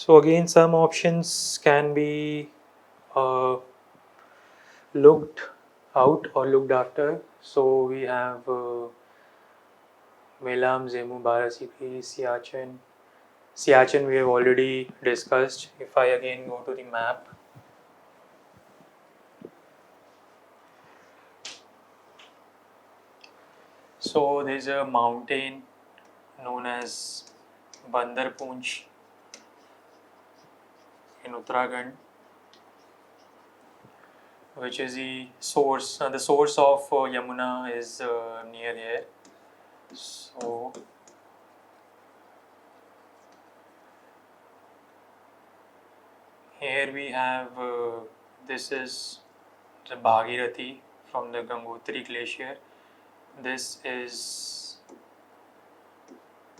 So again, some options can be looked out or looked after. So we have Milam, Zemu, Bara, Siachen. Siachen we have already discussed. If I again go to the map, so there's a mountain known as Bandarpunch in Uttarakhand, which is the source. The source of Yamuna is near here. So here we have this is the Bhagirathi from the Gangotri Glacier. This is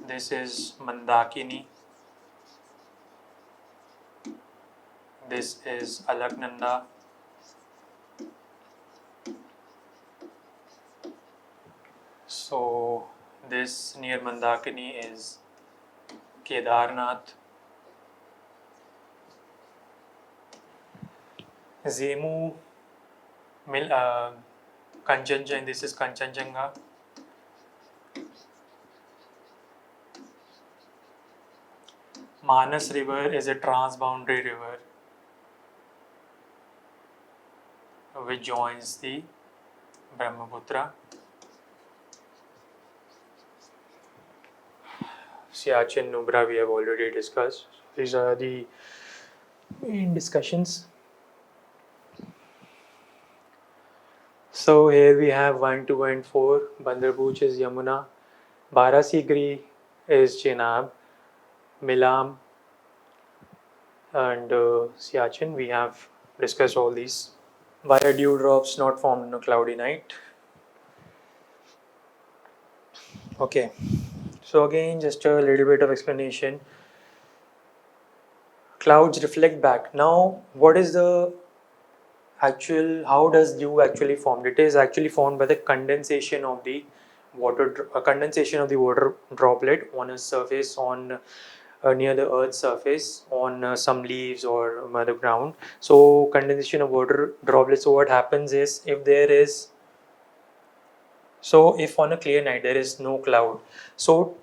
Mandakini. This is Alaknanda. So this near Mandakini is Kedarnath. Zemu Kanchenjunga. This is Kanchenjunga. Manas river is a transboundary river which joins the Brahmaputra. Siachen, Nubra we have already discussed. These are the main discussions. So here we have 1, 2 and 4. Bandarpunch is Yamuna. Bara Shigri is Chenab. Milam and Siachen, we have discussed all these. Why are dewdrops not formed on a cloudy night? Okay, so again just a little bit of explanation. Clouds reflect back. Now what is the actual, how does dew actually form? It is actually formed by the condensation of the water droplet on a surface on near the earth's surface on some leaves or the ground. So condensation of water droplets. So what happens is, if on a clear night there is no cloud, so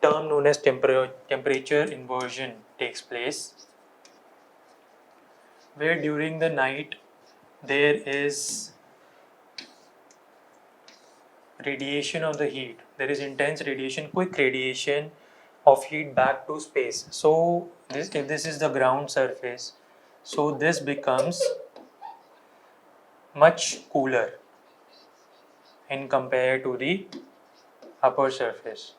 term known as temperature inversion takes place, where during the night there is radiation of the heat. There is intense radiation, quick radiation of heat back to space. So if this is the ground surface, so this becomes much cooler in compared to the upper surface.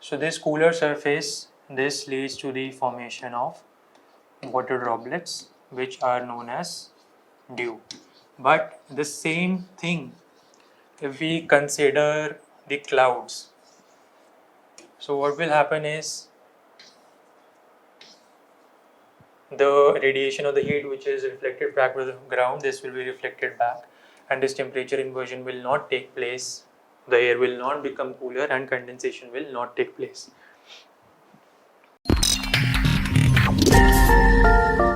So this cooler surface, this leads to the formation of water droplets, which are known as dew. But the same thing if we consider the clouds. So what will happen is, the radiation of the heat which is reflected back to the ground, this will be reflected back, and this temperature inversion will not take place. The air will not become cooler and condensation will not take place.